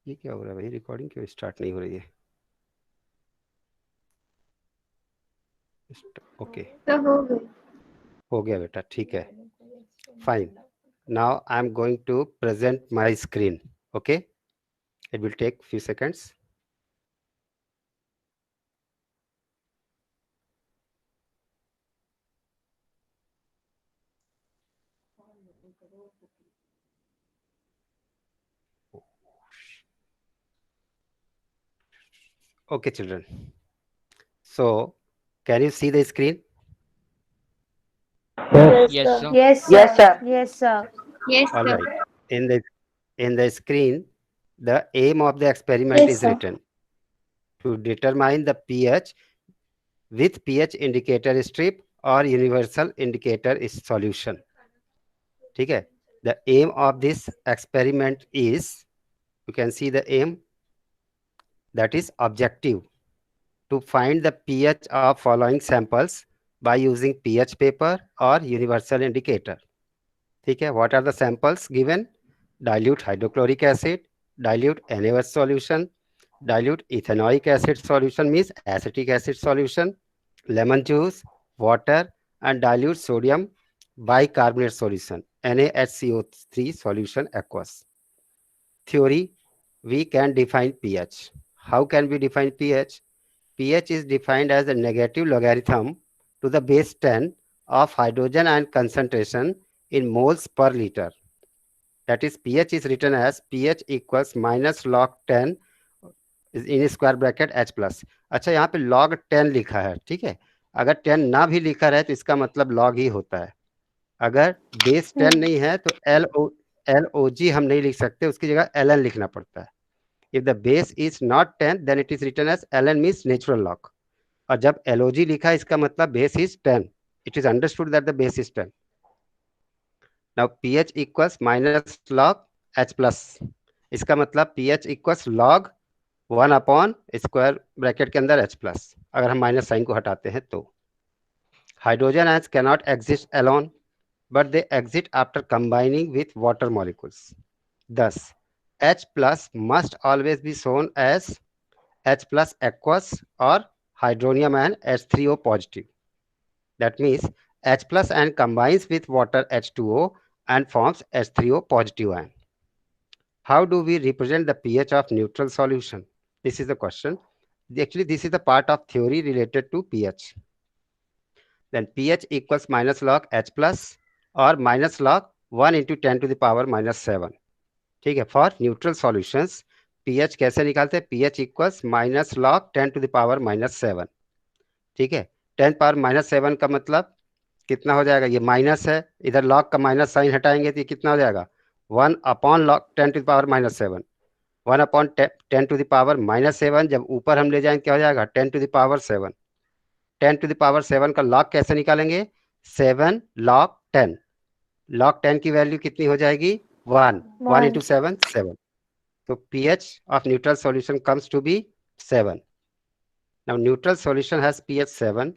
ये क्या हो रहा है भाई, रिकॉर्डिंग क्यों स्टार्ट नहीं हो रही है? ओके, तो हो गई। हो गया बेटा, ठीक है, fine. Now I am going to present my screen. Okay, it will take few seconds. Okay, children. So, can you see the screen? Yes, Yes, sir. sir. Yes, Yes, sir. sir. Yes, sir. Yes, All sir. right. In the screen, the aim of the experiment Yes, is sir. written to determine the pH with pH indicator strip or universal indicator is solution. ठीक है? The aim of this experiment is, you can see the aim, that is objective, to find the pH of following samples by using pH paper or universal indicator. ठीक है? What are the samples given? Dilute hydrochloric acid, dilute NaOH solution, dilute ethanoic acid solution means acetic acid solution, lemon juice, water, and dilute sodium bicarbonate solution, NaHCO3 solution aqueous. Theory, we can define pH. How can we define pH? pH is defined as the negative logarithm to the base 10 of hydrogen ion concentration in moles per liter. That is, pH is written as pH equals minus log 10 in square bracket H plus. अच्छा, यहाँ पे log 10 लिखा है, ठीक है. अगर 10 ना भी लिखा रहे तो इसका मतलब log ही होता है. अगर बेस 10 नहीं है तो LOG हम नहीं लिख सकते, उसकी जगह LN लिखना पड़ता है. If the base is not 10 then it is written as LN means natural log. और जब LOG लिखा है इसका मतलब base is 10. It is understood that the base is 10. Now pH equals minus log H plus. इसका मतलब pH equals log 1 upon square bracket के अंदर H प्लस, अगर हम माइनस साइन को हटाते हैं तो. Hydrogen ions cannot exist alone, but they exit after combining with water molecules. Thus, H plus must always be shown as H plus aqueous or hydronium ion H3O positive. That means H plus ion combines with water H2O and forms H3O positive ion. How do we represent the pH of neutral solution? This is the question. Actually, this is the part of theory related to pH. Then pH equals minus log H plus or minus log 1 into 10 to the power minus 7. ठीक है. For neutral solutions pH कैसे निकालते हैं? pH equals minus log 10 to the power minus 7. ठीक है. 10 power minus 7 का मतलब कितना हो जाएगा? ये माइनस है, इधर लॉग का माइनस साइन हटाएंगे तो ये कितना हो जाएगा? 1 upon log 10 to the power minus 7. 1 upon 10 to the power minus 7 जब ऊपर हम ले जाएंगे क्या हो जाएगा? 10 to the power 7. 10 to the power 7 का लॉग कैसे निकालेंगे? 7 लॉग 10. लॉग 10 की वैल्यू कितनी हो जाएगी? 1. 1 One. Into 7 7. So pH of neutral solution comes to be 7. Now neutral solution has pH 7.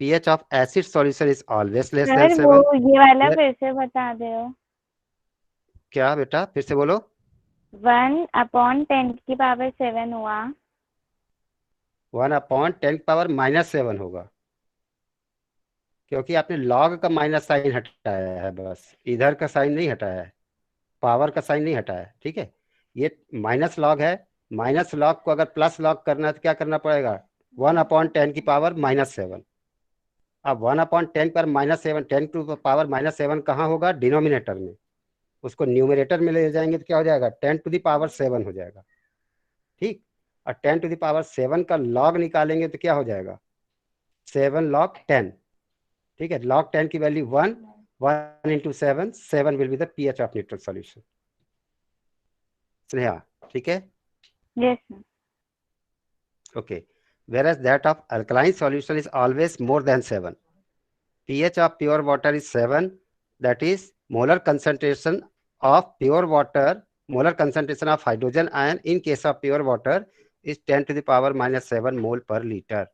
pH of acid solution is always less than sir वो 7. ये वाला Where, फिर से बता दो. क्या बेटा फिर से बोलो? 1/10⁻7 हुआ. 1 अपॉन 10 पावर माइनस 7 होगा, क्योंकि आपने लॉग का माइनस साइन हटाया है, बस इधर का साइन नहीं हटाया है, पावर का साइन नहीं हटाया है. ठीक है. ये माइनस लॉग है. माइनस लॉग को अगर प्लस लॉग करना है तो क्या करना पड़ेगा? 1 अपॉन 10 की पावर माइनस 7. अब 1 अपॉन 10 पर माइनस 7, 10 टू पावर माइनस 7 कहाँ होगा? डिनोमिनेटर में. उसको न्यूमिनेटर में ले जाएंगे तो क्या हो जाएगा? 10 टू द पावर 7 हो जाएगा. ठीक. और 10 टू द पावर 7 का लॉग निकालेंगे तो क्या हो जाएगा? 7 लॉग 10. ठीक है. लॉग 10 की value 1. 1 into 7, 7 will be the pH of neutral solution. Sneha, ठीक है. Yes, sir. Okay. Whereas that of alkaline solution is always more than 7. pH of pure water is 7. That is molar concentration of pure water, molar concentration of hydrogen ion in case of pure water is 10 to the power minus 7 mole per liter.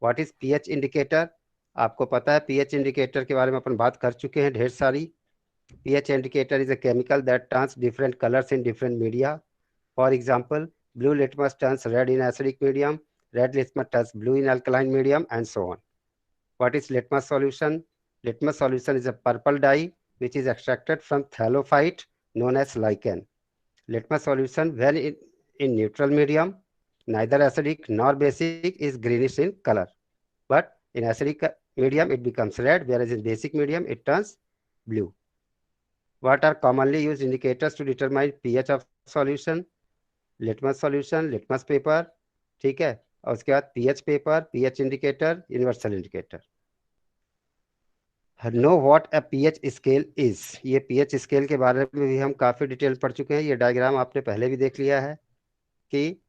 What is pH indicator? आपको पता है pH indicator के बारे में अपन बात कर चुके हैं ढेर सारी. pH indicator is a chemical that turns different colors in different media. For example, blue litmus turns red in acidic medium, red litmus turns blue in alkaline medium, and so on. What is litmus solution? Litmus solution is a purple dye which is extracted from thallophyte known as lichen. Litmus solution, when in neutral medium, neither acidic nor basic, is greenish in color. But in acidic medium, it becomes red, whereas in basic medium, it turns blue. What are commonly used indicators to determine pH of solution? Litmus solution, litmus paper, ठीक है, और उसके बाद pH paper, pH indicator, universal indicator. Know what a pH scale is. ये pH scale के बारे में भी हम काफी डिटेल पढ़ चुके हैं. ये डायग्राम आपने पहले भी देख लिया है कि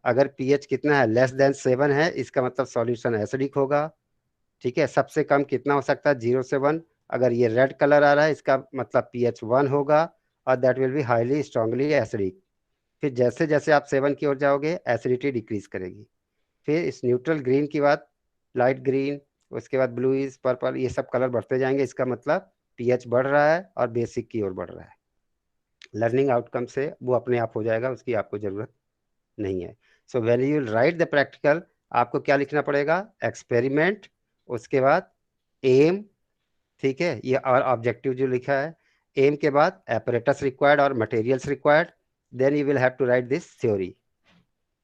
अगर पीएच कितना है, लेस देन 7 है, इसका मतलब सॉल्यूशन एसिडिक होगा. ठीक है, सबसे कम कितना हो सकता है, 0 से 1. अगर ये रेड कलर आ रहा है, इसका मतलब पीएच 1 होगा और that will be highly strongly acidic. फिर जैसे जैसे आप 7 की ओर जाओगे, एसिडिटी डिक्रीज करेगी. फिर इस न्यूट्रल ग्रीन की बात, लाइट ग्रीन, उसके बाद ब्लूइश, पर्पल, ये सब कलर बढ़ते जाएंगे. इसका मतलब पीएच बढ़ रहा है और बेसिक की ओर बढ़ रहा है. लर्निंग आउटकम से वो अपने आप हो जाएगा, उसकी आपको जरूरत नहीं है. So when you right the practical, आपको क्या लिखना पड़ेगा, एक्सपेरिमेंट, उसके बाद एम, ठीक है, ये और ऑब्जेक्टिव जो लिखा है, एम के बाद एपरेटस रिक्वायर्ड और materials required, then you will have to write this theory.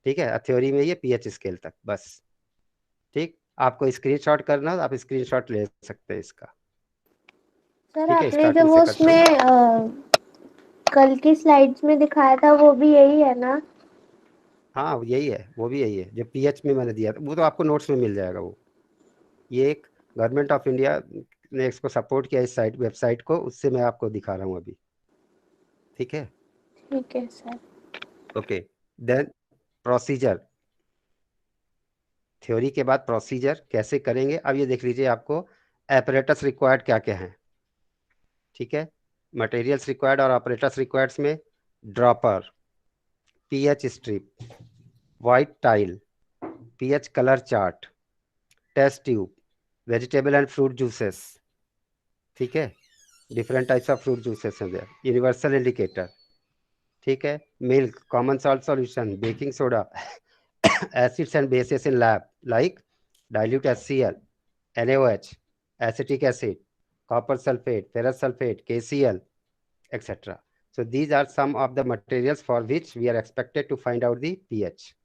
ठीक है, थ्योरी में ये पीएच स्केल तक बस. ठीक, आपको स्क्रीनशॉट करना, आप स्क्रीनशॉट ले सकते हैं इसका. सर ठीक है, आपने जब स्टार्टिंग वो से करते हैं. उसमें कल की स्लाइड्स में दिखाया था वो भी यही है ना? हाँ यही है, वो भी यही है जो पीएच में मैंने दिया था, वो तो आपको नोट्स में मिल जाएगा. वो ये एक गवर्नमेंट ऑफ इंडिया ने इसको सपोर्ट किया, इस साइट वेबसाइट को, उससे मैं आपको दिखा रहा हूँ अभी. ठीक है, ठीक है sir. Okay. Then procedure, theory के बाद प्रोसीजर कैसे करेंगे, अब ये देख लीजिए. आपको एपरेटस रिक्वायर्ड क्या क्या है. ठीक है, मटेरियल्स रिक्वायर्ड और ऑपरेटर्स रिक्वायर्ड्स में dropper, pH strip, white tile, pH colour chart, test tube, vegetable and fruit juices. ठीक है, different types of fruit juices हैं देयर. यूनिवर्सल इंडिकेटर, ठीक है, milk, common salt solution, baking soda, acids and bases in lab like dilute HCl, NaOH, acetic acid, copper sulfate, ferrous sulfate, KCl, etc. So these are some of the materials for which we are expected to find out the pH.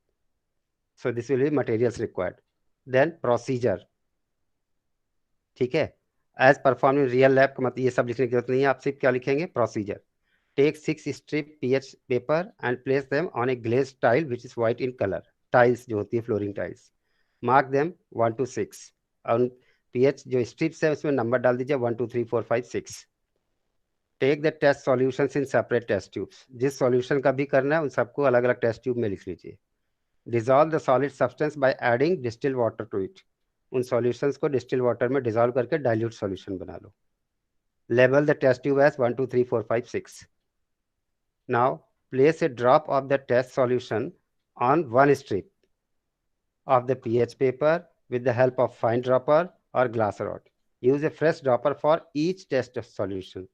So this will be materials required. Then procedure, ठीक है, as perform in real lab का मतलब ये सब लिखने की जरूरत नहीं है. आप सिर्फ क्या लिखेंगे, procedure. Take 6 strip pH paper and place them on a glaze tile which is white in colour. Tiles जो होती है, flooring tiles, mark them 1 to 6. और पीएच जो स्ट्रिप्स है उसमें नंबर डाल दीजिए 1 2 3 4 5 6. Take the test solutions in separate test tubes. जिस सॉल्यूशन का भी करना है उन सबको अलग अलग टेस्ट ट्यूब में लिख लीजिए. Dissolve the solid substance by adding distil water to it. उन सॉल्यूशंस को डिस्टिल वाटर में डिजॉल्व करके डाइल्यूट सॉल्यूशन बना लो. Label the test tube as 1 2 3 4 5 6. Now place a drop of the test solution on one strip of the pH paper with the help of fine dropper or glass rod. Use a fresh dropper for each test solution.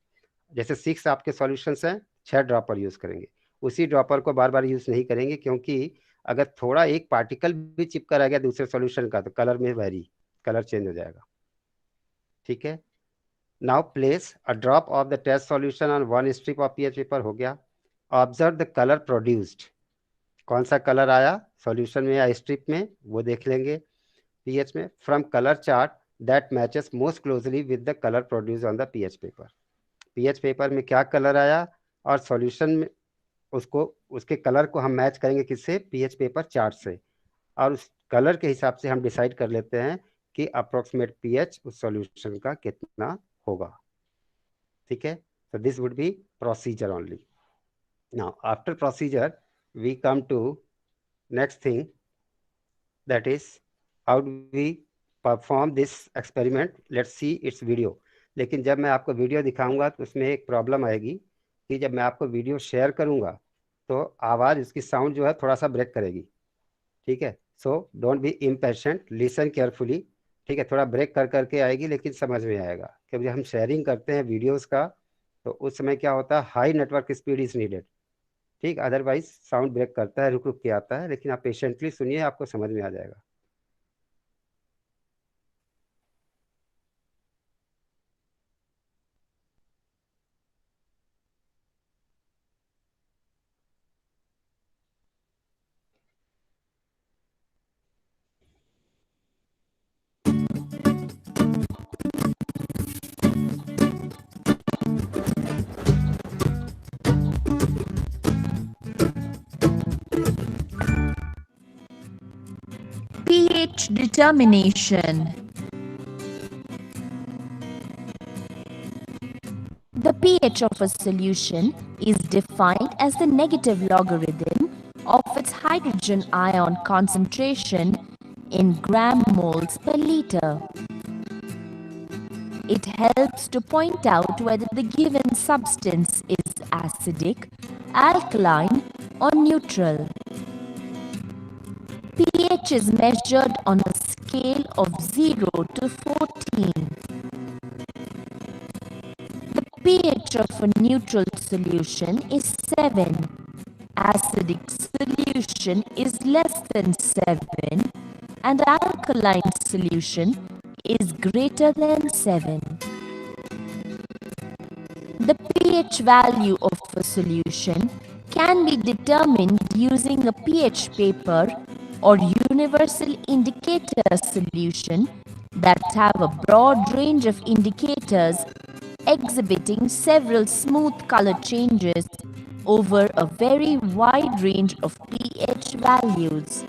जैसे 6 आपके solutions हैं, 6 dropper use करेंगे. उसी dropper को बार बार use नहीं करेंगे, क्योंकि अगर थोड़ा एक पार्टिकल भी चिपका रह गया दूसरे सॉल्यूशन का तो कलर में वेरी, कलर चेंज हो जाएगा. ठीक है, now place a drop of the test solution on one strip of pH paper. हो गया. Observe the colour produced. कौन सा कलर आया सॉल्यूशन में या स्ट्रिप में, वो देख लेंगे पीएच में. From colour chart that matches most closely with the colour produce on the pH paper. PH paper में क्या कलर आया और सॉल्यूशन में उसको, उसके कलर को हम मैच करेंगे किससे, पीएच पेपर चार्ट से. और उस कलर के हिसाब से हम डिसाइड कर लेते हैं कि अप्रोक्सीमेट पीएच उस सॉल्यूशन का कितना होगा. ठीक है, so this would be procedure only. Now after procedure we come to next thing, that is how do we perform this experiment. Let's see its video. लेकिन जब मैं आपको वीडियो दिखाऊंगा तो उसमें एक प्रॉब्लम आएगी कि जब मैं आपको वीडियो शेयर करूंगा तो आवाज़, उसकी साउंड जो है थोड़ा सा ब्रेक करेगी. ठीक है, so don't be impatient, listen carefully. ठीक है, थोड़ा ब्रेक कर करके आएगी लेकिन समझ में आएगा, क्योंकि हम शेयरिंग करते हैं वीडियोस का तो उस समय क्या होता है, high network speed is needed. ठीक, अदरवाइज साउंड ब्रेक करता है, रुक रुक के आता है, लेकिन आप पेशेंटली सुनिए, आपको समझ में आ जाएगा। pH determination. The pH of a solution is defined as the negative logarithm of its hydrogen ion concentration in gram moles per liter. It helps to point out whether the given substance is acidic, alkaline, or neutral. pH is measured on a scale of 0 to 14. The pH of a neutral solution is 7. Acidic solution is less than 7 and alkaline solution is greater than 7. The pH value of a solution can be determined using a pH paper or universal indicator solution that have a broad range of indicators exhibiting several smooth color changes over a very wide range of pH values.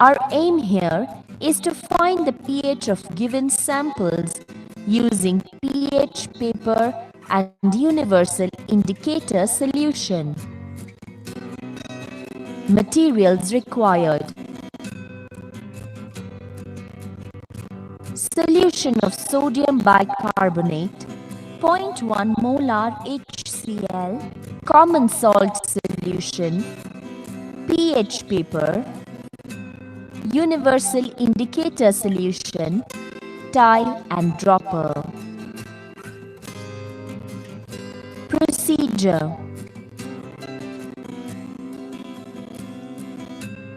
Our aim here is to find the pH of given samples using pH paper and universal indicator solution. Materials required: solution of sodium bicarbonate 0.1 molar HCl, common salt solution, pH paper, universal indicator solution, tile and dropper. Procedure: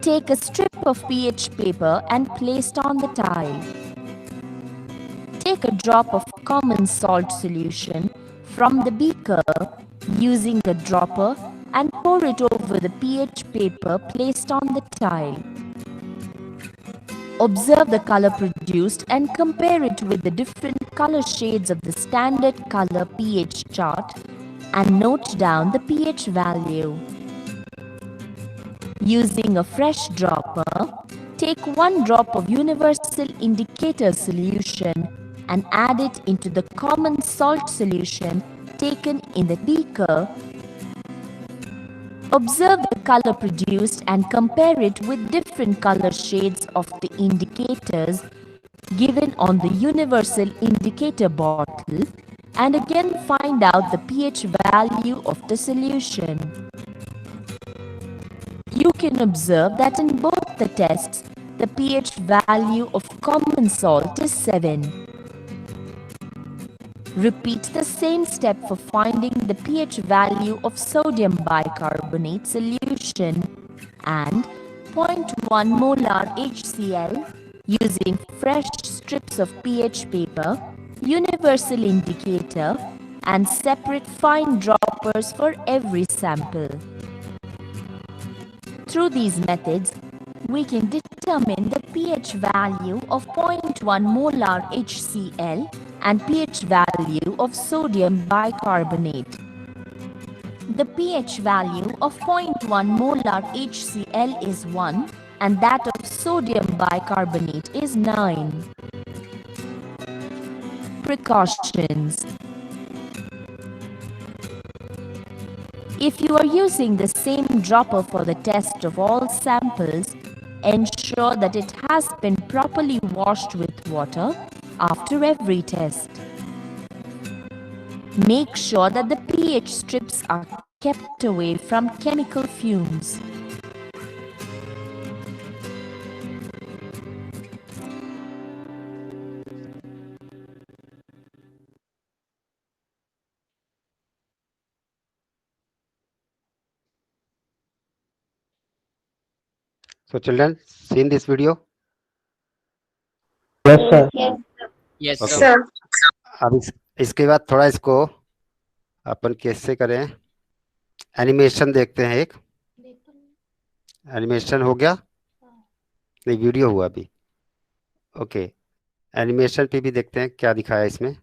take a strip of pH paper and place it on the tile. Take a drop of common salt solution from the beaker using a dropper and pour it over the pH paper placed on the tile. Observe the color produced and compare it with the different color shades of the standard color pH chart and note down the pH value. Using a fresh dropper, take 1 drop of universal indicator solution and add it into the common salt solution taken in the beaker. Observe the color produced and compare it with different color shades of the indicators given on the universal indicator bottle and again find out the pH value of the solution. You can observe that in both the tests, the pH value of common salt is 7. Repeat the same step for finding the pH value of sodium bicarbonate solution and 0.1 molar HCl using fresh strips of pH paper, universal indicator, and separate fine droppers for every sample. Through these methods, we can determine the pH value of 0.1 molar HCl and pH value of sodium bicarbonate. The pH value of 0.1 molar HCl is 1 and that of sodium bicarbonate is 9. Precautions: if you are using the same dropper for the test of all samples, ensure that it has been properly washed with water after every test. Make sure that the pH strips are kept away from chemical fumes. So children, seen this video? Yes, sir. Yes, Yes, Okay. sir. अब इसके बाद थोड़ा इसको अपन कैसे करें, animation देखते हैं। एक एनिमेशन हो गया, नहीं वीडियो हुआ अभी। ओके, एनिमेशन पे भी देखते हैं क्या दिखाया इसमें।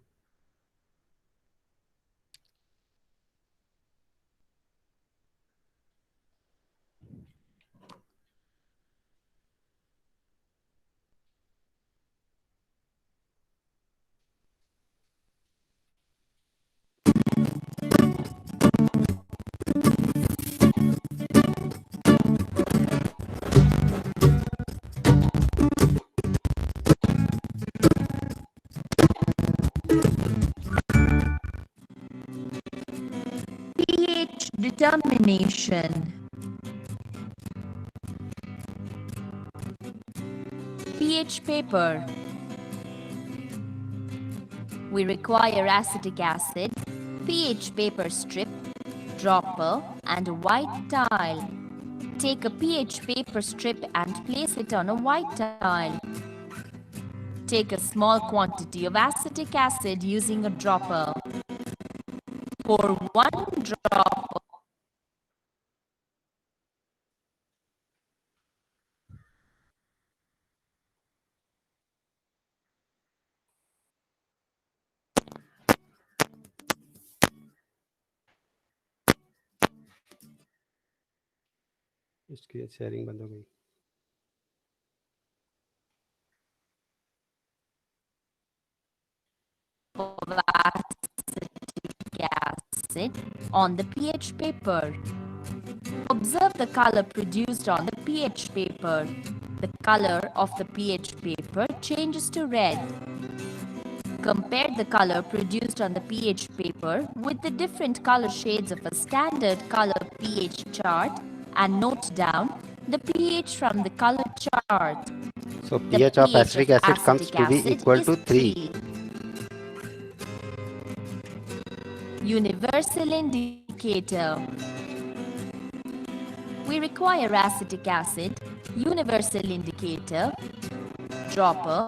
pH determination. pH paper. We require acetic acid, pH paper strip, dropper and a white tile. Take a pH paper strip and place it on a white tile. Take a small quantity of acetic acid using a dropper. Pour 1 drop इसकी sharing बंद हो गई। of acetic acid on the pH paper. Observe the color produced on the pH paper. The color of the pH paper changes to red. Compare the color produced on the pH paper with the different color shades of a standard color pH chart and note down the pH from the color chart. So The pH of acetic acid comes acetic to be acid equal is to 3. Universal indicator. We require acetic acid, universal indicator, dropper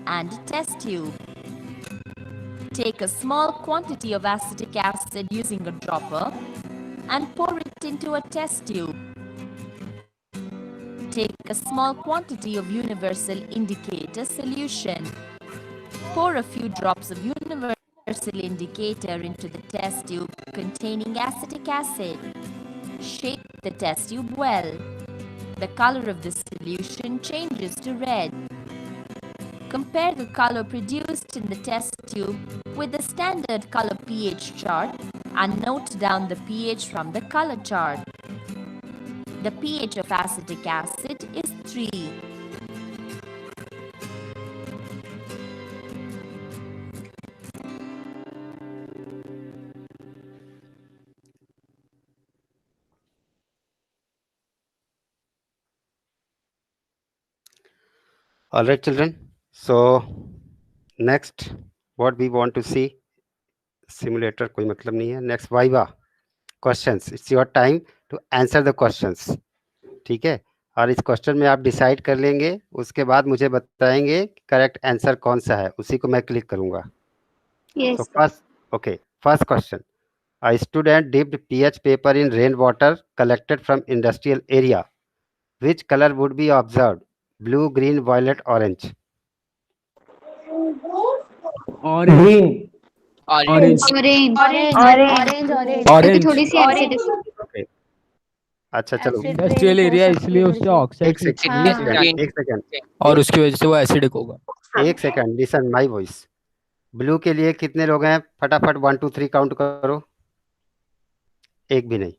and test tube. Take a small quantity of acetic acid using a dropper and pour it into a test tube. Take a small quantity of universal indicator solution. Pour a few drops of universal indicator into the test tube containing acetic acid. Shake the test tube well. The color of the solution changes to red. Compare the color produced in the test tube with the standard color pH chart and note down the pH from the color chart. The pH of acetic acid is 3. All right, children. So next, what we want to see, simulator कोई मतलब नहीं है. Next, Viva questions. It's your time to answer the questions. ठीक है, और इस question में आप डिसाइड कर लेंगे, उसके बाद मुझे बताएंगे करेक्ट आंसर कौन सा है, उसी को मैं क्लिक करूंगा. yes, So first question. A student dipped pH paper in rainwater collected from industrial area. Which color would be observed? Blue, green, violet, orange. Green. Orange. orange, Orange. क्योंकि थोड़ी सी acidic Okay. अच्छा चलो, acid industrial rain हो area सकती है इसलिए थोड़ी उससे सी। ऑक्साइड एक सेकंड, हाँ। एक सेकंड, और उसकी वजह से वो एसिडिक होगा. एक second, listen my voice. Blue के लिए कितने लोग हैं? फटाफट 1 2 3 काउंट करो. एक भी नहीं.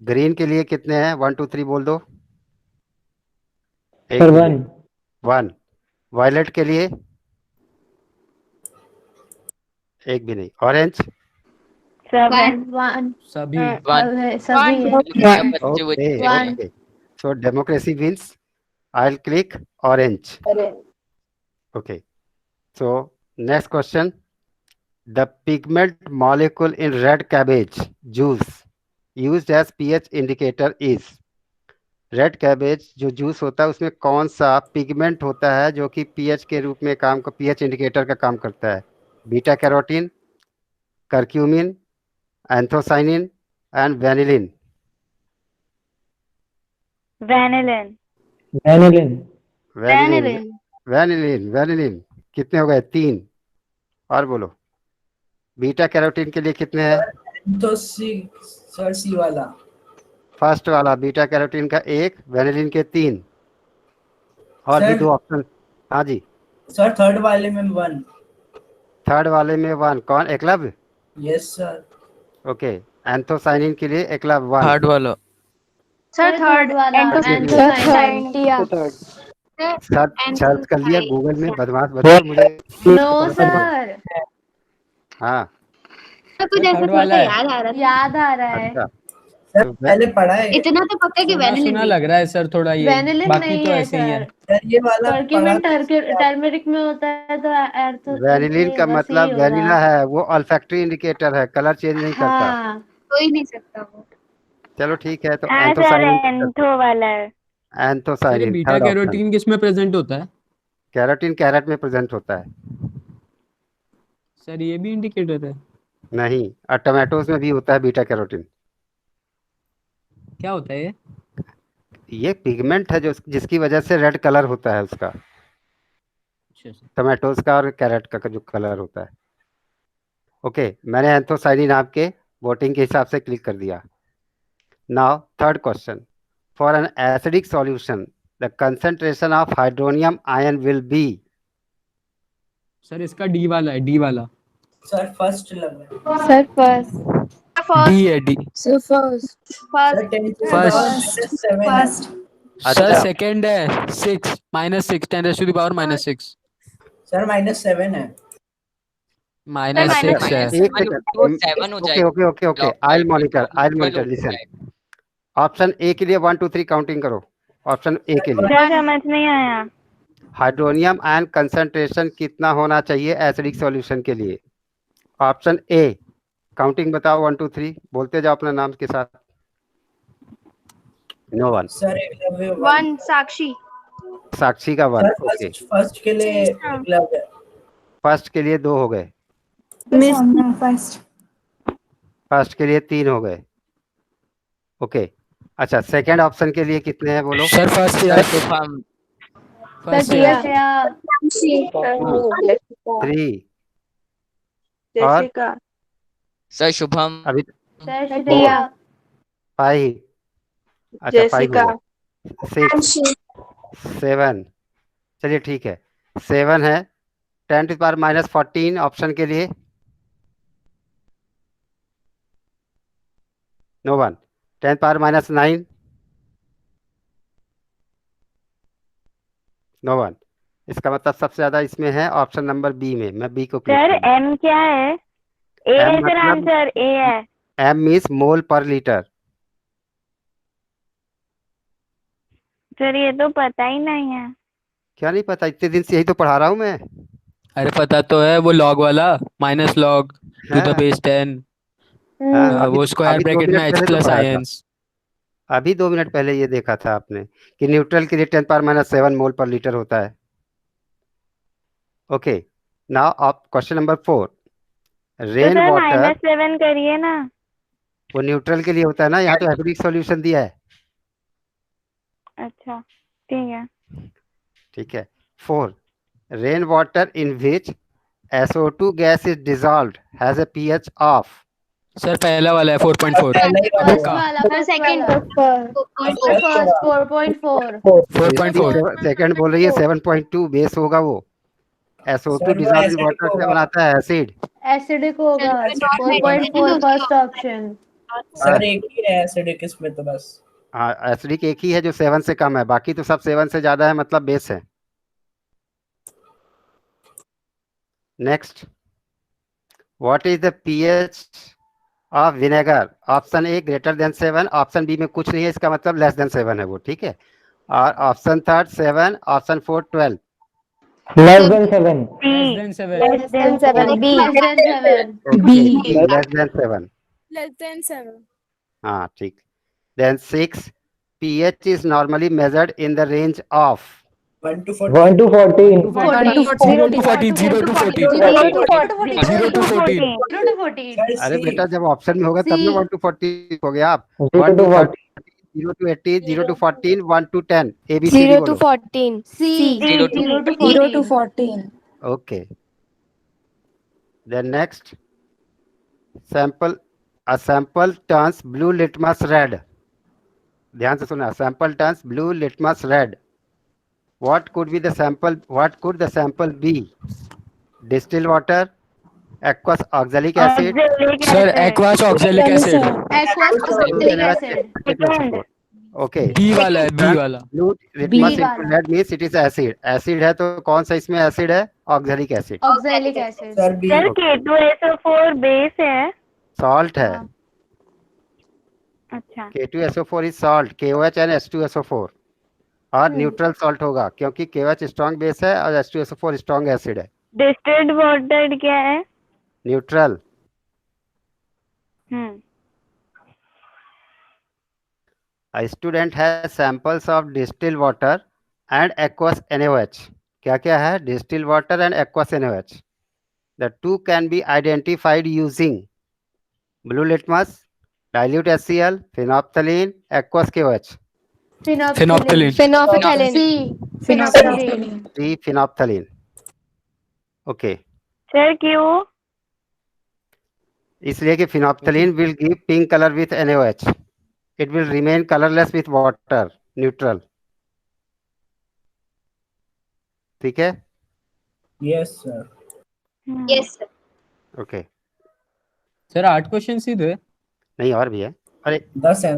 ग्रीन के लिए कितने हैं? 1 2 3 बोल दो. एक सर भी 1. नहीं. 1. वायलेट के लिए एक भी नहीं. ऑरेंज 1 सभी. सभी है। okay, One. okay. So democracy wins. I'll click orange. Okay. So next question. The pigment molecule in red cabbage juice used as pH indicator is red cabbage जो जूस होता है उसमें कौन सा पिगमेंट होता है जो कि पीएच के रूप में पीएच इंडिकेटर का काम करता है? Beta carotene, curcumin, anthocyanin and vanillin. Vanillin. Vanillin. Vanillin, vanillin, vanillin. कितने हो गए? 3। और बोलो, बीटा कैरोटीन के लिए कितने हैं? तो सी सर सी वाला फर्स्ट वाला बीटा कैरोटीन का 1, वेनिलिन के 3। और भी सर 2 ऑप्शन। हाँ जी। सर थर्ड वाले में 1। थर्ड वाले में 1 कौन? Eklavya. Yes sir. Okay, anthocyanin के लिए एकलव्य 1। थर्ड वाला। सर थर्ड वाला एंथोसाइनिन। सर्च कर लिया गूगल में? बदमाश बच्चे, मुझे नो सर, हाँ कुछ ऐसा थर्ड वाला है। याद आ रहा है। अच्छा। सर तो पहले पढ़ा है इतना तो पता है कि सुना सुना लग रहा है सर थोड़ा ये, वेनिलिन बाकी नहीं तो है ऐसे ही है। सर। सर ये वाला पढ़ा कर्क्यूमिन टर्मरिक में होता है तो वेनिलिन का बस मतलब यही वेनिला होगा। है, वो ऑल्फैक्टरी इंडिकेटर है, कलर चेंज नहीं करता। हाँ, हो ही नहीं सकता वो। चलो ठीक है, तो हाँ सर, एंथोसाइनिन एंथो वाला है। सर ये anthocyanin beta third option. Carotene किस में प्रेजेंट होता है? कैरोटीन कैरेट में प्रेजेंट होता है। सर ये भी इंडिकेटर है? नहीं, और टमाटोज में भी होता है बीटा कैरोटीन। क्या होता है ये? ये पिगमेंट है जो जिसकी वजह से रेड कलर होता है उसका, अच्छा सर। टमाटोज का और कैरेट का जो कलर होता है। ओके, मैंने एंथोसाइनिन आपके वोटिंग के हिसाब से क्लिक कर दिया। Now third question, for an acidic solution the concentration of hydronium ion will be. Sir इसका डी वाला है, डी वाला। सर फर्स्ट लग रहा है। सर फर्स्ट डी है, D. Sir 10 to the power -7 है। सर अच्छा, सेकंड है 6 -6 10⁻⁻6 सर -7 है। -6 है। एक second. Okay okay okay okay, I monitor listen. Option A के लिए 1 2 3 काउंटिंग करो। ऑप्शन ए के लिए सर समझ नहीं आया। हाइड्रोनियम आयन कंसंट्रेशन कितना होना चाहिए एसिडिक सॉल्यूशन के लिए? ऑप्शन ए, काउंटिंग बताओ 1 2 3, बोलते जाओ अपना नाम के साथ। No one. Sir Eklavya 1 Sakshi. Sakshi का 1। सर ओके, फर्स्ट के लिए एकलव्य। फर्स्ट के लिए 2 हो गए, फर्स्ट के लिए 3 हो गए। ओके, अच्छा, सेकंड ऑप्शन के लिए कितने हैं बोलो? सर फर्स्ट या शुभम। फर्स्ट या 3 और सर शुभम। अभी श्रेया। 5। अच्छा, 5 हो गए। 6 7। चलिए ठीक है, 7 है। 10⁻⁻14 ऑप्शन के लिए नो वन। 10⁻⁹ no one. इसका मतलब सबसे ज्यादा इसमें है ऑप्शन नंबर बी में। मैं बी को क्लिक सर कर एम क्या है? ए है M सर, मतलब आंसर ए है। एम मीन्स मोल पर लीटर। सर ये तो पता ही नहीं है। क्या नहीं पता? इतने दिन से यही तो पढ़ा रहा हूँ मैं। अरे पता तो है, वो लॉग वाला, -log to the हाँ, base 10। हाँ, वो स्क्वायर अभी 2 ब्रैकेट में मिनट H पहले तो प्लस पढ़ाया था। आयंस। अभी 2 मिनट पहले ये देखा था आपने कि न्यूट्रल के लिए 10⁻⁷ मोल पर लीटर होता है। ओके, नाउ आप क्वेश्चन नंबर 4। तो रेन सर वाटर, -7 करिए ना। वो न्यूट्रल के लिए होता है ना, यहाँ तो एसिडिक सॉल्यूशन दिया है। अच्छा ठीक है। ठीक है। 4, rain water in which SO2 gas is dissolved has a pH of. Sir पहला वाला है 4.4। पहला ही वाला फर्स्ट होगा। वाला, फिर सेकंड। First first 4.4। 4.4। सेकंड बोल रही है 7.2 बेस होगा वो। SO2 सर वो डिजॉल्व इन एसिडिक वाटर से होगा। बनाता है एसिड। एसिडिक होगा। 4.4 फर्स्ट ऑप्शन। सर एक ही है एसिडिक इसमें तो बस। हाँ, एसिडिक एक ही है जो 7 से कम है, बाकी तो सब 7 से ज्यादा है, मतलब बेस है। Next, what is the pH of vinegar? Option A greater than 7, option B में कुछ नहीं है, इसका मतलब लेस देन 7 है वो। ठीक है। और option third 7, option fourth 12। Less than 7। Less than 7. B. Less than 7. Less than 7। हाँ ठीक। Then 6, pH is normally measured in the range of 1 to 1 to 14. 0 to 14, 0 to 14, 0 to 14. 0 to 14. अरे बेटा जब ऑप्शन में होगा तब ना 1 to 40 हो गया आप 0 1 to to 14. 0 to 18 0 to 14 1 to 10 ABCD 0 to बोलो 14. C. 0 to 0 to 14. okay then next sample a sample turns blue litmus red ध्यान से सुना sample turns blue litmus red what could the sample be distilled water aqueous oxalic acid Sir, aqueous oxalic acid. Aqueous oxalic acid. okay B वाला है, B वाला. blue litmus into red means it is acid है तो कौन सा इसमें acid है oxalic acid Oxalic acid. Sir B sir K2SO4 base है. salt है अच्छा. K2SO4 is salt KOH and H2SO4 और न्यूट्रल सॉल्ट होगा क्योंकि KOH स्ट्रॉन्ग बेस है और H2SO4 स्ट्रॉन्ग एसिड है डिस्टिल्ड वाटर क्या है? Neutral A student has samples of distilled water and aqueous NaOH क्या क्या है distilled water and aqueous NaOH the two can be identified using blue litmus dilute HCl phenolphthalein aqueous KOH Phenolphthalein. Phenolphthalein. C. Phenolphthalein. C phenolphthalein okay sir क्यों? इसलिए कि phenolphthalein will give pink color with NaOH it will remain colorless with water neutral ठीक है yes sir Yes, sir. Okay sir 8 question सीधे. नहीं और भी है अरे 10 है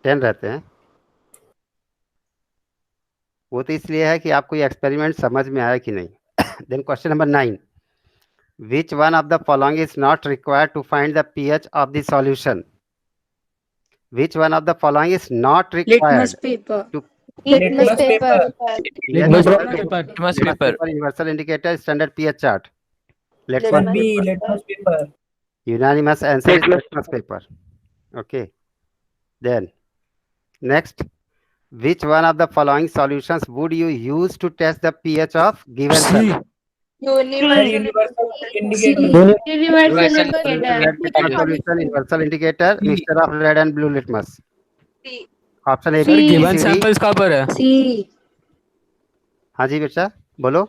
10 रहते हैं वो तो इसलिए है कि आपको ये एक्सपेरिमेंट समझ में आया कि नहीं then question number 9 which one of the following is not required to find the pH of the solution which one of the following is not required paper. to Litmus paper. Litmus paper paper. universal indicator standard pH chart let's sir B litmus paper unanimous answer is litmus paper okay then next which one of the following solutions would you use to test the pH of given C. cell universal indicator Universal red litmus solution universal indicator mixture of red and blue litmus option A C. B, given C, D. Samples कहाँ पर है? C. हाँ जी बेटा बोलो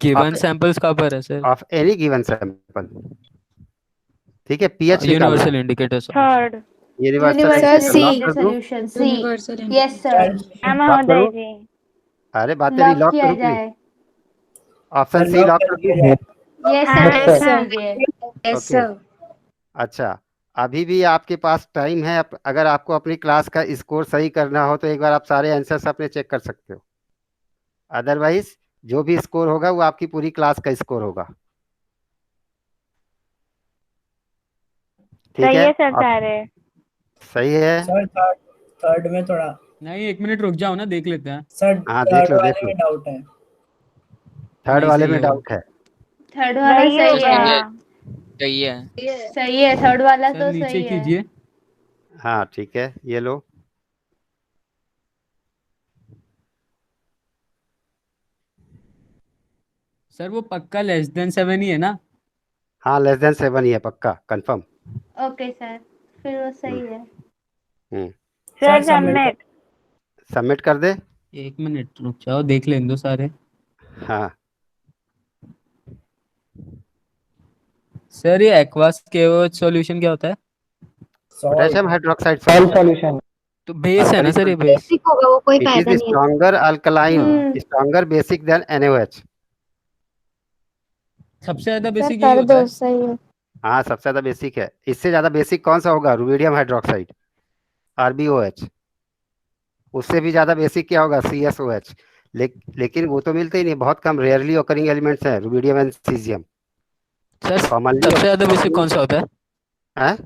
given samples कहाँ पर है sir? of any given sample ठीक है pH निकालना universal indicator. Third. universal C. lock कर दूं? Solution. C. Yes, sir. महोदय जी. अरे बात तेरी Lock लॉक किया करूँ जाए. ऑप्शन सी लॉक कर दूं Yes, sir. Yes, Yes, Okay. sir. अच्छा अभी भी आपके पास टाइम है अगर आपको अपनी क्लास का स्कोर सही करना हो तो एक बार आप सारे आंसर्स अपने चेक कर सकते हो अदरवाइज जो भी स्कोर होगा वो आपकी पूरी क्लास का स्कोर होगा ठीक सही है है सर सारे. सही है सर थर्ड में थोड़ा नहीं, 1 मिनट रुक जाओ ना, देख लेते हैं. सर हाँ, देख लो, वाले देख लो। में डाउट है थर्ड नहीं, वाले सही में होगा। डाउट है थर्ड वाला सही सही होगा. है. सही है। सही है. थर्ड वाला सर तो नीचे सही है. कीजिए. हाँ ठीक है ये लो सर वो पक्का लेस देन 7 ही है ना? हाँ लेस देन 7 ही है पक्का कंफर्म ओके सर. फिर वो सही है. Sir submit. सबमिट कर दे 1 मिनट रुक जाओ, देख लें दो सारे. हाँ सर ये एक्वास केओएच सॉल्यूशन क्या होता है? पोटेशियम हाइड्रोक्साइड सॉल्ट सॉल्यूशन तो बेस है ना सर, ये बेस. बेसिक होगा वो, कोई इट फायदा इज नहीं है. स्ट्रॉन्गर अल्कलाइन हम्म। स्ट्रॉन्गर बेसिक देन NaOH सबसे ज्यादा सर बेसिक यही कर होता दो. है. सही है. हाँ सबसे ज्यादा बेसिक है इससे ज्यादा बेसिक कौन सा होगा रुबिडियम हाइड्रोक्साइड RbOH उससे भी ज्यादा बेसिक क्या होगा CSOH लेकिन वो तो मिलते ही नहीं बहुत कम रेयरली ओकरिंग एलिमेंट्स हैं rubidium and caesium sir commonly सबसे ज्यादा बेसिक कौन सा होता है? है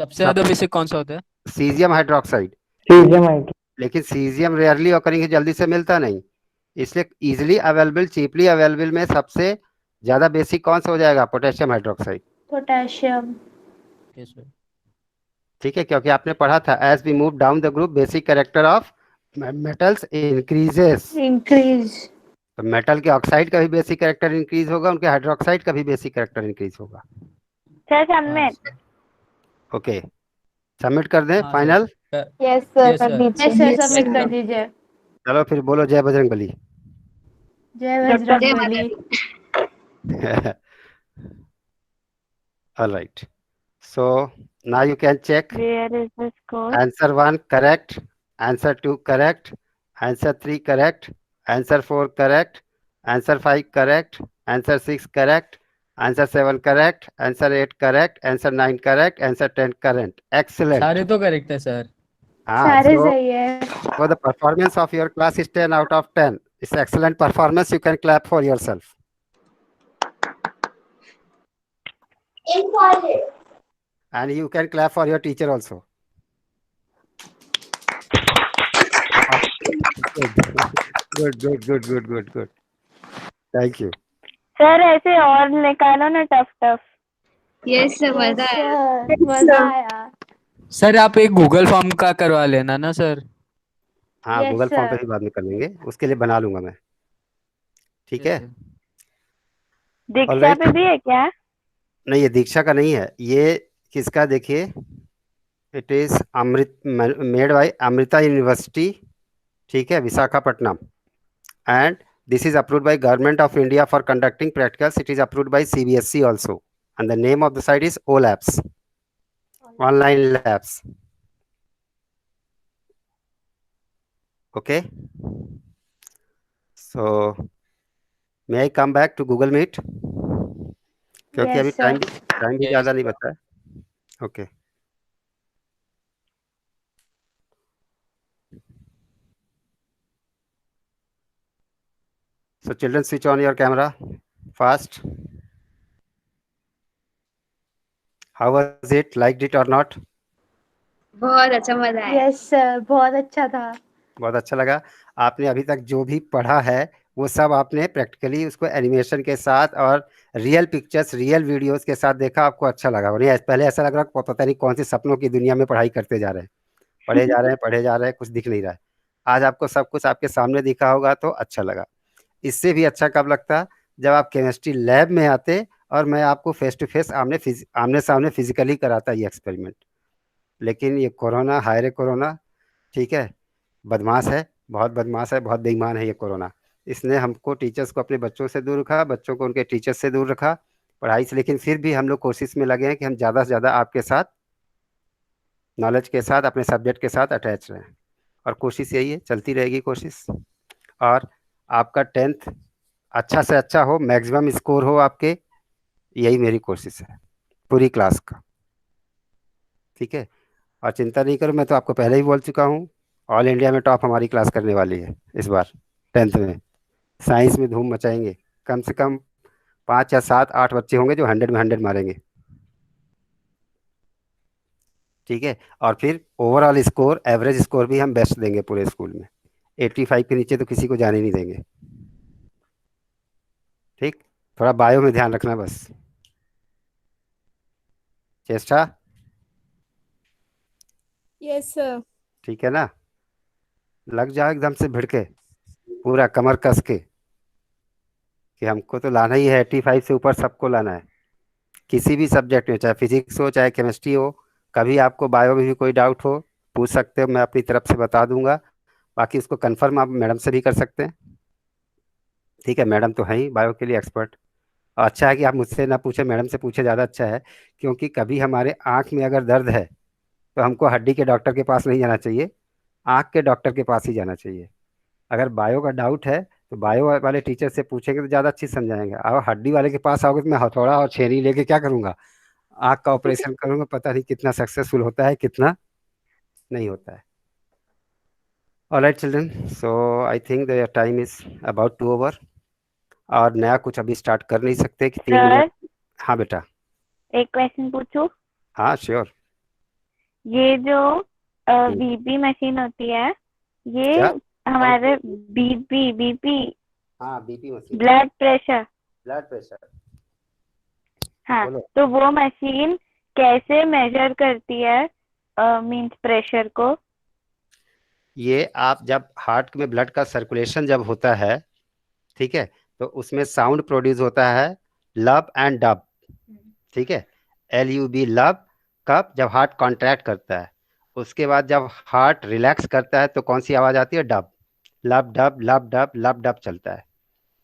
सबसे ज्यादा बेसिक कौन सा होता है? सीजियम हाइड्रोक्साइड सीजियम आई लेकिन सीजियम रेयरली ओकरिंग जल्दी से मिलता नहीं इसलिए इजीली अवेलेबल चीपली अवेलेबल में सबसे ज्यादा बेसिक कौन सा हो जाएगा potassium hydroxide potassium. Yes, sir. ठीक है, क्योंकि आपने पढ़ा था as we move down the group basic character of metals increases. Increase. तो मेटल के ऑक्साइड का भी बेसिक कैरेक्टर इंक्रीज होगा, उनके हाइड्रोक्साइड का भी बेसिक कैरेक्टर इंक्रीज होगा। Sir submit. ओके, सबमिट कर दें हाँ फाइनल। यस सर, Yes, कर sir. दीजिए। यस सर, सबमिट सबमिट कर कर दीजिए। चलो फिर बोलो जय बजरंगबली। जय जय जय बजरंग माता बली। दी। All right. So now you can check. Where is the score? Answer 1 correct, answer 2 correct, answer 3 correct, answer 4 correct, answer 5 correct, answer 6 correct, answer 7 correct, answer 8 correct, answer 9 correct, answer 10 correct. Excellent. सारे तो correct है sir. सारे So सही है। for the performance of your class is 10 out of 10. It's excellent performance. You can clap for yourself. And you can clap for your teacher also. Good. Thank you. Sir ऐसे और निकालो ना tough tough. Yes sir, yes मजा आया। Sir, मजा आया। Sir आप एक गूगल फॉर्म का करवा लेना ना सर। हाँ, Yes, गूगल फॉर्म पे sir. भी बाद में कर लेंगे, उसके लिए बना लूंगा मैं। ठीक है। दीक्षा ऑलराइट। पे भी है क्या? नहीं, ये दीक्षा का नहीं है, ये किसका देखिए, it is Amrit made by Amrita university, ठीक है, Visakhapatnam, and this is approved by government of India for conducting practicals. It is approved by CBSE also, and the name of the site is O labs, online labs. Okay, so may I come back to Google meet, क्योंकि अभी Yes, sir. Time भी ज़्यादा नहीं बचा है। Okay, so children, switch on your camera fast. How was it? Liked it or not? बहुत अच्छा, मजा आया। Yes, sir. बहुत अच्छा था। बहुत अच्छा लगा। आपने अभी तक जो भी पढ़ा है वो सब आपने प्रैक्टिकली उसको एनिमेशन के साथ और रियल पिक्चर्स, रियल वीडियोस के साथ देखा, आपको अच्छा लगा। नहीं, पहले ऐसा लग रहा पता नहीं कौन सी सपनों की दुनिया में पढ़ाई करते जा रहे हैं, पढ़े जा रहे हैं, कुछ दिख नहीं रहा है। आज आपको सब कुछ आपके सामने दिखा होगा तो अच्छा लगा। इससे भी अच्छा कब लगता, जब आप केमिस्ट्री लैब में आते और मैं आपको फेस टू फेस आमने सामने फिजिकली कराता ये एक्सपेरिमेंट। लेकिन ये कोरोना, हायरे कोरोना, ठीक है, बदमाश है, बहुत बदमाश है, बहुत बेईमान है ये कोरोना। इसने हमको, टीचर्स को अपने बच्चों से दूर रखा, बच्चों को उनके टीचर्स से दूर रखा, पढ़ाई से। लेकिन फिर भी हम लोग कोशिश में लगे हैं कि हम ज़्यादा से ज़्यादा आपके साथ, नॉलेज के साथ, अपने सब्जेक्ट के साथ अटैच रहें, और कोशिश यही है, चलती रहेगी कोशिश। और आपका 10th अच्छा से अच्छा हो, मैक्सिमम स्कोर हो आपके, यही मेरी कोशिश है पूरी क्लास का। ठीक है, और चिंता नहीं करो, मैं तो आपको पहले ही बोल चुका हूँ, ऑल इंडिया में टॉप हमारी क्लास करने वाली है इस बार 10th में। साइंस में धूम मचाएंगे, कम से कम 5 या 7 8 बच्चे होंगे जो 100 में 100 मारेंगे। ठीक है, और फिर ओवरऑल स्कोर, एवरेज स्कोर भी हम बेस्ट देंगे पूरे स्कूल में। 85 के नीचे तो किसी को जाने नहीं देंगे। ठीक, थोड़ा बायो में ध्यान रखना बस। चेष्टा, यस सर। ठीक है ना, लग जाओ एकदम से भिड़के, पूरा कमर कस के, कि हमको तो लाना ही है, 85 से ऊपर सबको लाना है किसी भी सब्जेक्ट में, चाहे फिजिक्स हो चाहे केमिस्ट्री हो। कभी आपको बायो में भी कोई डाउट हो पूछ सकते हो, मैं अपनी तरफ से बता दूंगा। बाकी उसको कंफर्म आप मैडम से भी कर सकते हैं। ठीक है, मैडम तो है ही बायो के लिए एक्सपर्ट। अच्छा है कि आप मुझसे ना पूछे, मैडम से पूछे, ज़्यादा अच्छा है। क्योंकि कभी हमारे आँख में अगर दर्द है तो हमको हड्डी के डॉक्टर के पास नहीं जाना चाहिए, आँख के डॉक्टर के पास ही जाना चाहिए। अगर बायो का डाउट है तो बायो वाले टीचर से पूछेंगे तो ज़्यादा अच्छी समझाएंगे। और हड्डी वाले के पास आओगे तो मैं हथौड़ा और छेनी लेके क्या करूँगा, आँख का ऑपरेशन करूँगा, पता नहीं कितना सक्सेसफुल होता है कितना नहीं होता है। Alright children, so I think the time is about to over, और नया कुछ अभी स्टार्ट कर नहीं सकते कि 3 सर मिनट। हाँ बेटा। एक क्वेश्चन पूछूं? हाँ श्योर। ये जो बीपी मशीन होती है, ये क्या? हमारे बीपी बीपी हाँ, BP machine, blood pressure, blood pressure. हाँ, बोलो। तो वो मशीन कैसे मेजर करती है मीन्स प्रेशर को? ये आप जब हार्ट में ब्लड का सर्कुलेशन जब होता है, ठीक है, तो उसमें साउंड प्रोड्यूस होता है, लब एंड डब, ठीक है, LUB लब, कब? जब हार्ट कॉन्ट्रैक्ट करता है। उसके बाद जब हार्ट रिलैक्स करता है तो कौन सी आवाज आती है? डब, लब डब लब डब लब डब चलता है,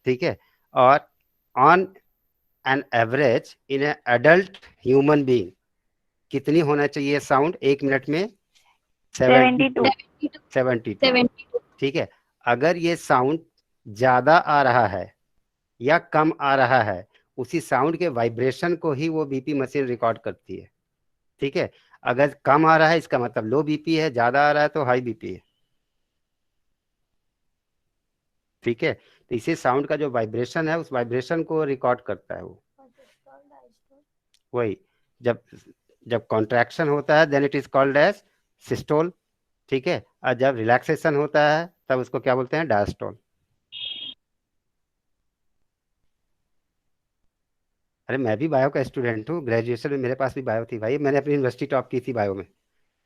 ठीक है। और on an average in A adult human being कितनी होना चाहिए साउंड एक मिनट में? 72। 72, ठीक है। अगर ये साउंड ज्यादा आ रहा है या कम आ रहा है, उसी साउंड के वाइब्रेशन को ही वो बीपी मशीन रिकॉर्ड करती है, ठीक है। अगर कम आ रहा है इसका मतलब लो बीपी है, ज्यादा आ रहा है तो हाई बीपी है, ठीक है। तो इसी साउंड का जो वाइब्रेशन है उस वाइब्रेशन को रिकॉर्ड करता है वो। वही जब जब कॉन्ट्रैक्शन होता है then it is called as systole, ठीक है। और जब रिलैक्सेशन होता है तब उसको क्या बोलते हैं? डायस्टोल। अरे मैं भी बायो का स्टूडेंट हूँ, ग्रेजुएशन में मेरे पास भी बायो थी भाई, मैंने अपनी यूनिवर्सिटी टॉप की थी बायो में।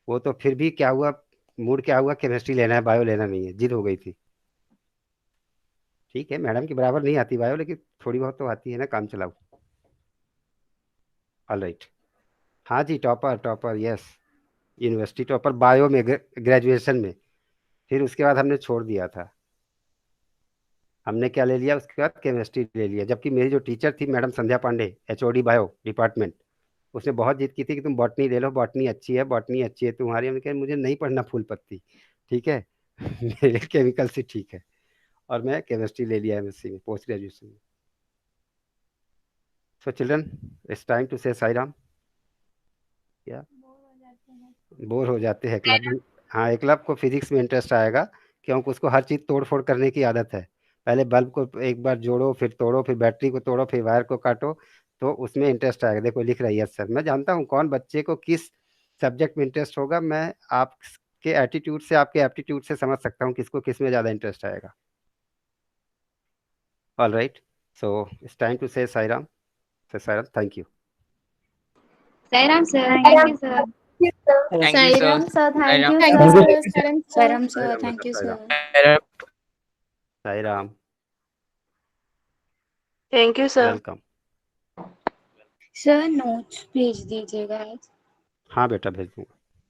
वो तो फिर भी क्या हुआ, मूड क्या हुआ, केमिस्ट्री लेना है बायो लेना नहीं है, जिद हो गई थी। ठीक है, मैडम के बराबर नहीं आती बायो, लेकिन थोड़ी बहुत तो आती है ना, काम चलाओ। All right. हाँ जी, topper topper, yes, university topper bio में, ग्रेजुएशन में। फिर उसके बाद हमने छोड़ दिया था। हमने क्या ले लिया उसके बाद? केमिस्ट्री ले लिया। जबकि मेरी जो टीचर थी मैडम संध्या पांडे, HOD बायो डिपार्टमेंट, उसने बहुत जिद की थी कि तुम बॉटनी ले लो, बॉटनी अच्छी है, बॉटनी अच्छी है तुम्हारी। हमने कहा मुझे नहीं पढ़ना फूल पत्ती, ठीक है मेरे केमिकल से ठीक है। और मैं केमिस्ट्री ले लिया MSc में, पोस्ट ग्रेजुएशन में। So children, it's time to say Sai Ram. या बोर हो जाते हैं क्लब? हाँ, एकलव को फिजिक्स में इंटरेस्ट आएगा क्योंकि उसको हर चीज़ तोड़ फोड़ करने की आदत है। पहले बल्ब को एक बार जोड़ो, फिर तोड़ो, फिर बैटरी को तोड़ो, फिर वायर को काटो, तो उसमें इंटरेस्ट आएगा। देखो लिख रही है सर, मैं जानता हूँ कौन बच्चे को किस सब्जेक्ट में इंटरेस्ट होगा। मैं आपके एटीट्यूड से, आपके एप्टीट्यूड से समझ सकता हूँ किसको किस में ज़्यादा इंटरेस्ट आएगा। All right, so it's time to say Sai Ram. Say Sai Ram, thank you. Sairam sir, Thank thank you. you sir. Thank you sir. Sairam sir, thank you Thank you sir. sir. Sairam sir, Sai thank Ram, you Sai sir. Ram, Sai Ram, thank you sir. Welcome. Sir notes भेज दीजिएगा आज। हाँ बेटा, भेज दूंगा।